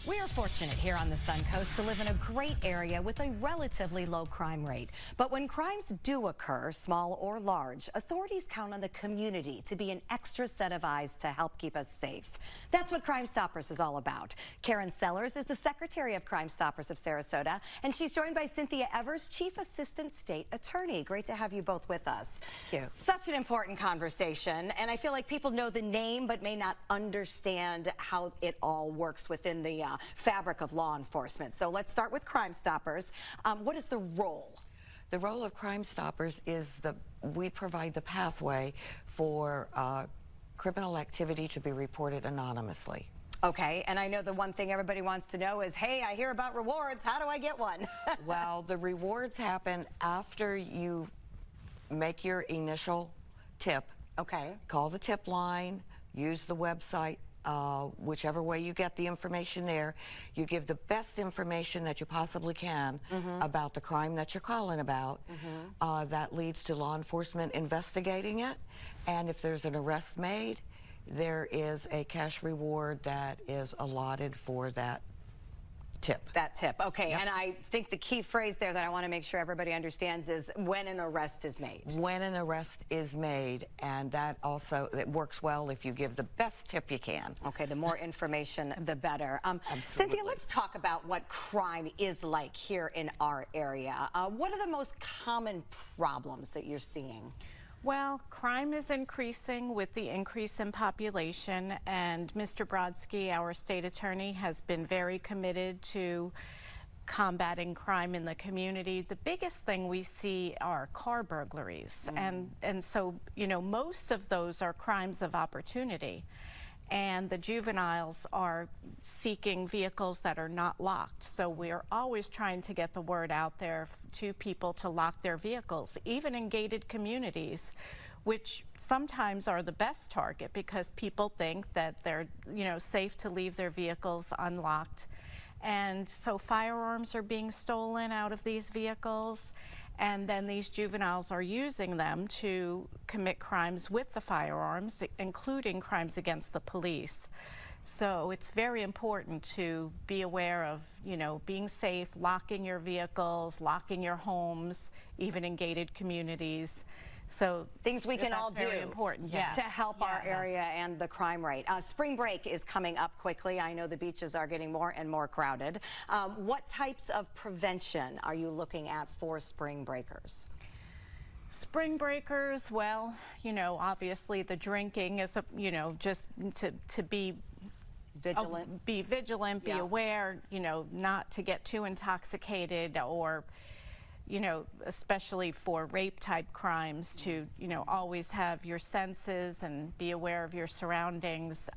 We are fortunate here on the Suncoast to live in a great area with a relatively low crime rate. But when crimes do occur, small or large, authorities count on the community to be an extra set of eyes to help keep us safe. That's what Crime Stoppers is all about. Karen Sellers is the Secretary of Crime Stoppers of Sarasota, and she's joined by Cynthia Evers, Chief Assistant State Attorney. Great to have you both with us. Thank you. Such an important conversation, and I feel like people know the name but may not understand how it all works within the fabric of law enforcement. So let's start with Crime Stoppers. What is the role? The role of Crime Stoppers is we provide the pathway for criminal activity to be reported anonymously. Okay, and I know the one thing everybody wants to know is, hey, I hear about rewards. How do I get one? Well, the rewards happen after you make your initial tip. Okay. Call the tip line, use the website, whichever way you get the information there. You give the best information that you possibly can about the crime that you're calling about. That leads to law enforcement investigating it, and if there's an arrest made, there is a cash reward that is allotted for that tip. That tip, okay. Yep. And I think the key phrase there that I want to make sure everybody understands is when an arrest is made. When an arrest is made, and that also, it works well if you give the best tip you can. Okay, the more information, the better. Absolutely. Cynthia, let's talk about what crime is like here in our area. What are the most common problems that you're seeing? Well, crime is increasing with the increase in population, and Mr. Brodsky, our state attorney, has been very committed to combating crime in the community. The biggest thing we see are car burglaries, and so, you know, most of those are crimes of opportunity. And the juveniles are seeking vehicles that are not locked. So we're always trying to get the word out there to people to lock their vehicles, even in gated communities, which sometimes are the best target because people think that they're, you know, safe to leave their vehicles unlocked. And so firearms are being stolen out of these vehicles, and then these juveniles are using them to commit crimes with the firearms, including crimes against the police. So it's very important to be aware of, you know, being safe, locking your vehicles, locking your homes, even in gated communities. So things we can all do very important, yes, to help our area and the crime rate. Spring break is coming up quickly. I know the beaches are getting more and more crowded. What types of prevention are you looking at for spring breakers? Spring breakers, well, you know, obviously the drinking is, you know, just to be vigilant. Be vigilant, be aware, you know, not to get too intoxicated, or you know, especially for rape type crimes, to, you know, always have your senses and be aware of your surroundings.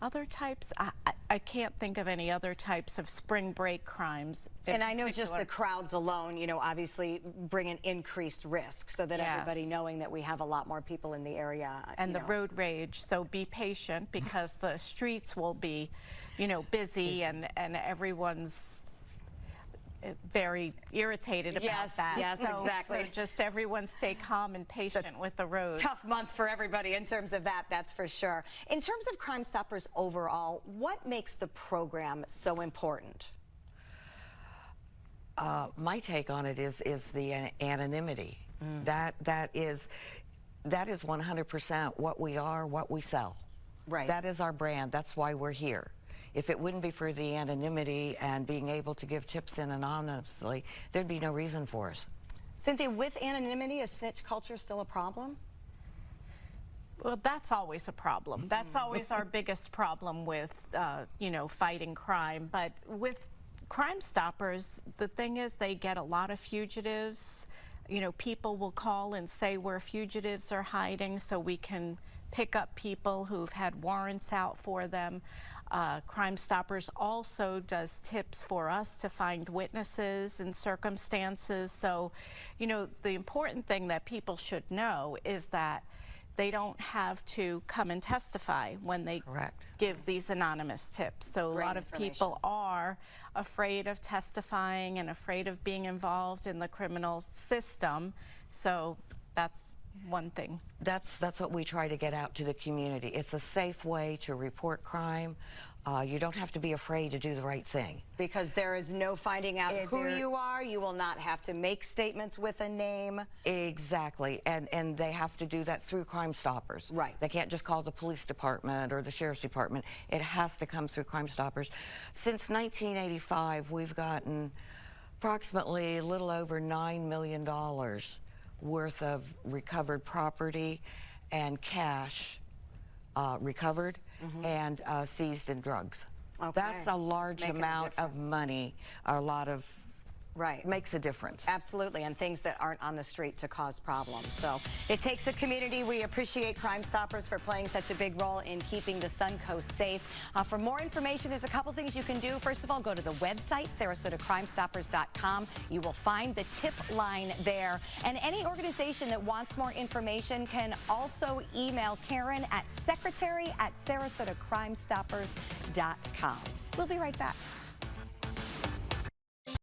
Other types, I can't think of any other types of spring break crimes. And I know just the crowds alone, you know, obviously bring an increased risk, so that everybody knowing that we have a lot more people in the area. And the road rage, so be patient because the streets will be, you know, busy and everyone's very irritated about that. Yes, exactly. So just everyone stay calm and patient with the roads. Tough month for everybody in terms of that, that's for sure. In terms of Crime Stoppers overall, what makes the program so important? My take on it is the anonymity. That is 100% what we are, what we sell. Right. That is our brand. That's why we're here. If it wouldn't be for the anonymity and being able to give tips in anonymously, there'd be no reason for us. Cynthia, with anonymity, is snitch culture still a problem? Well, that's always a problem. That's always our biggest problem with, you know, fighting crime. But with Crime Stoppers, the thing is they get a lot of fugitives. You know, people will call and say where fugitives are hiding so we can pick up people who've had warrants out for them. Crime Stoppers also does tips for us to find witnesses and circumstances. So, you know, the important thing that people should know is that they don't have to come and testify when they give these anonymous tips. So a lot of people are afraid of testifying and afraid of being involved in the criminal system. So that's one thing. That's what we try to get out to the community. It's a safe way to report crime. You don't have to be afraid to do the right thing. Because there is no finding out who There- you are. You will not have to make statements with a name. Exactly, and they have to do that through Crime Stoppers. Right. They can't just call the police department or the sheriff's department. It has to come through Crime Stoppers. Since 1985, we've gotten approximately a little over $9 million worth of recovered property and cash recovered and seized in drugs. Okay. That's a large making a amount of difference. money, a lot of, Right. makes a difference. Absolutely, and things that aren't on the street to cause problems. So it takes a community. We appreciate Crime Stoppers for playing such a big role in keeping the Suncoast safe. For more information, there's a couple things you can do. First of all, go to the website, Sarasota-crimestoppers.com. You will find the tip line there. And any organization that wants more information can also email Karen at secretary@SarasotaCrimestoppers.com. We'll be right back.